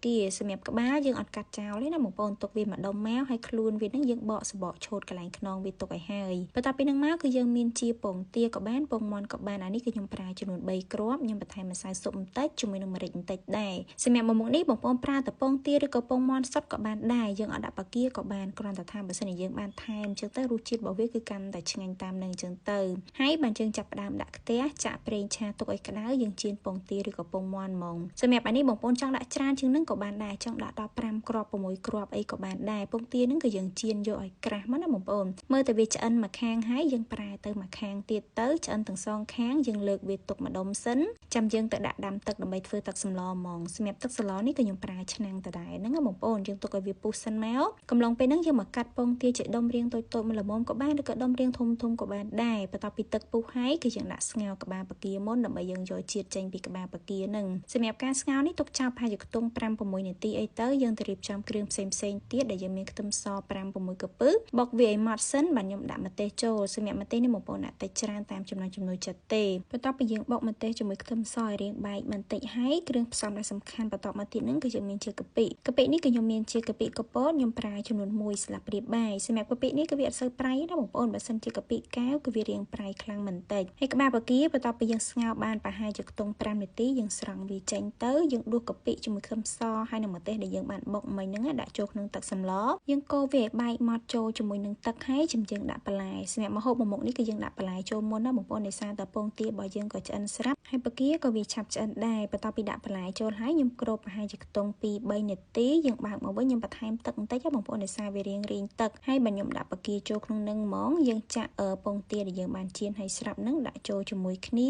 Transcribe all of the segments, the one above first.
kia សម្រាប់ក្បាលយើងអត់កាត់ចោលទេណាបងប្អូនទុកវាម្ដុំមកហើយខ្លួនវានឹងយើងបកសបកឆូតកន្លែងខ្នងវាទុកឲ្យហើយបន្ទាប់ពីនឹងមកគឺយើងមានជាពងទាក៏បានពងមាន់ក៏បានអានេះគឺខ្ញុំប្រើចំនួន3គ្រាប់ខ្ញុំបន្ថែមម្សៅស៊ុបបន្តិចជាមួយនឹងម្រេចបន្តិចដែរសម្រាប់មុខនេះបងប្អូនប្រើតែពងទាឬក៏ពងមាន់សុទ្ធក៏បានដែរយើងអត់ដាក់បាគាក៏បានគ្រាន់តែថាបើសិនជាយើងបានថែមអញ្ចឹងទៅរសជាតិរបស់វាគឺកាន់តែឆ្ងាញ់តាមនឹងអញ្ចឹងទៅហើយបានយើងចាប់ផ្ដើមដាក់ខ្ទះចាក់ប្រេងឆាទុកឲ្យក្តៅយើងចៀនពងទាឬក៏ពងមាន់ហ្មងសម្រាប់អានេះបងប្អូនចង់ដាក់ច្រើនជាងនឹងក៏បានដែរចង់ដាក់ដល់5គ្រាប់6គ្រាប់អីក៏បានដែរពងទានឹងគឺយើងចៀនយកឲ្យក្រាស់មកណាបងប្អូនមើលតែវាឆ្អិនមួយខាងហើយយើងប្រែទៅមួយខាងទៀតទៅឆ្អិនទាំងសងខាងយើងលើកវាទុកម្ដុំសិនចាំយើងទៅដាក់ដាំទឹកដើម្បីធ្វើទឹកសម្លហ្មងសម្រាប់ទឹកសម្លនេះក៏ខ្ញុំប្រើឆ្នាំងដដែលហ្នឹងបងប្អូនយើងទុកឲ្យវាពុះសិនមកកំឡុងពេលហ្នឹងយើងមកកាត់ពងទាជាដុំរាងតូចៗមួយល្មមក៏បានឬក៏ដុំរាងធំៗក៏បានដែរបន្ទាប់ពីទឹកពុះហើយគឺយើងដាក់ស្ងោរក្បាលបាគាមុនដើម្បីយើងយកជាតិចេញពីក្បាលបាគាហ្នឹងសម្រាប់ការស្ងោរនេះទុកចោលប្រហែលជាខ្ទង់ 5-6 នាទីអីទៅយើងទៅរៀបចំគ្រឿងផ្សេងទៀតដែលយើងមានខ្ទឹមស 5-6 កំពឹសបុកវាឲ្យម៉ត់សិនបាទខ្ញុំដាក់ម្ទេសចូលសម្រាប់ម្ទេសនេះបងប្អូនដាក់តិចច្រើនតាមចំណង់ចំណូលចិត្តទេបន្ទាប់ពីយើងបុកម្ទេសជាមួយខ្ទឹមសឲ្យរាងបែកបន្តិចហើយគ្រឿងផ្សំដែលសំខាន់បន្តមកទៀតហ្នឹងគឺយើងមានជាកាពិនេះគឺខ្ញុំមានជាកាពិកពតខ្ញុំប្រើចំនួន1ស្លាបព្រាបាយសម្រាប់កាពិនេះគឺវាអត់សូវប្រៃណាបងប្អូនបើសិនជាកាពិកែវគឺវារាងប្រៃខ្លាំងបន្តិចហើយក្បាលបាគាបន្ទាប់ពីយើងស្ងោរបានប្រហែលជាខ្ទង់5នាទីយើងស្រង់វាចេញទៅយើងដួសកាពិជាមួយខ្ទឹមសហើយនឹងម្ទេសដែលយើងបានបុកមិញហ្នឹងដាក់ចូលក្នុងទឹកសម្លយើងកូរវាឲ្យបែកម៉ត់ចូលជាមួយនឹងទឹកហើយយើងដាក់បន្លែសម្រាប់ម្ហូបមួយមុខនេះគឺយើងដាក់បន្លែចូលមុនណាបងប្អូនដោយសារតែពងទារបស់យើងក៏ឆ្អិនស្រាប់ហើយបាគាក៏វាឆាប់ឆ្អិនដែរបន្ទាប់ពីដាក់បន្លែចូលហើយខ្ញុំគ្របប្រហែលជាខ្ទង់ 2-3 នាទីយើងបើកមកវិញខ្ញុំបន្ថែមទឹកបន្តិចបងប្អូនដោយសារវារៀងទឹកហើយបើខ្ញុំដាក់បាគាចូលក្នុងនឹងហ្មងយើងចាក់ពងទាដែលយើងបានចៀនហើយស្រាប់នឹងដាក់ចូលជាមួយគ្នា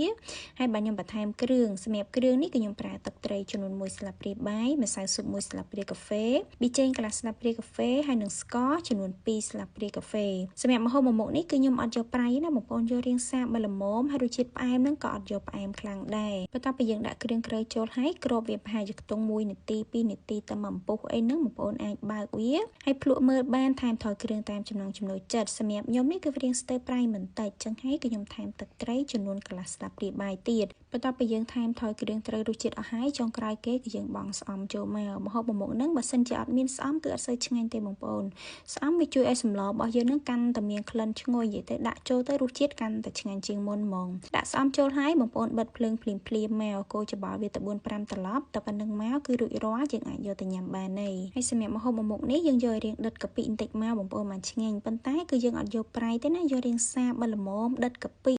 ហើយបើខ្ញុំបន្ថែមគ្រឿងសម្រាប់គ្រឿងនេះគឺខ្ញុំប្រើទឹកត្រីចំនួន1ស្លាបព្រាបាយម្សៅស៊ុប1ស្លាបព្រាកាហ្វេប៊ីចេងកន្លះស្លាបព្រាកាហ្វេហើយនិងស្ករចំនួន2ស្លាបព្រាកាហ្វេសម្រាប់ម្ហូបមួយមុខនេះគឺខ្ញុំអត់យកប្រៃណាបងប្អូនយករាងសាបមួយល្មមហើយរសជាតិផ្អែមនឹងក៏អត់យកផ្អែមខ្លាំងដែរបន្ទាប់ពីយើងដាក់គ្រឿងក្រូចចូលហើយគ្របវាប្រហែលជាខ្ទង់1នាទី2នាទីតាមអំពុះអីហ្នឹងបងប្អូនអាចបើកវាហើយភ្លក់មើលបានថែមថយគ្រឿងតាមចំណង់ចំណូលចិត្តសម្រាប់ខ្ញុំនេះគឺវារាងស្ទើរប្រៃបន្តិចចឹងហើយគឺខ្ញុំថែមទឹកត្រីចំនួនកន្លះស្លាបព្រាបាយទៀតបន្ទាប់ពីយើងថែមថយគ្រឿងត្រូវរសជាតិអស់ហើយចុងក្រោយគេគឺយើងបង់ស្អំចូលមកម្ហូបមួយមុខហ្នឹងបើសិនជាអត់មានស្អំគឺអត់សូវឆ្ងាញ់ទេបងប្អូនស្អំវាជួយឲ្យសម្លរបស់យើងហ្នឹងកាន់តែមានក្លិនឈ្ងុយនិយាយទៅដាក់ចូលទៅរសជាតិកាន់តែឆ្ងាញ់ជាងមុនហ្មងដាក់ស្អំចូលហើយបងប្អូនបិទភ្លើងភ្លាមមកកូរច្របល់វាទៅ 4-5 ត្រឡប់តែប៉ុណ្្នឹងមកគឺរួចរាល់យើងអាចយកទៅញ៉ាំបានហើយសម្រាប់ម្ហូបមួយមុខនេះយើងយករៀងដិតកាពិបន្តិចមកបងប្អូនបានឆ្ងាញ់ប៉ុន្តែគឺយើងអត់យកប្រៃទេណាយករៀងសាបល្មមដិតកាពិ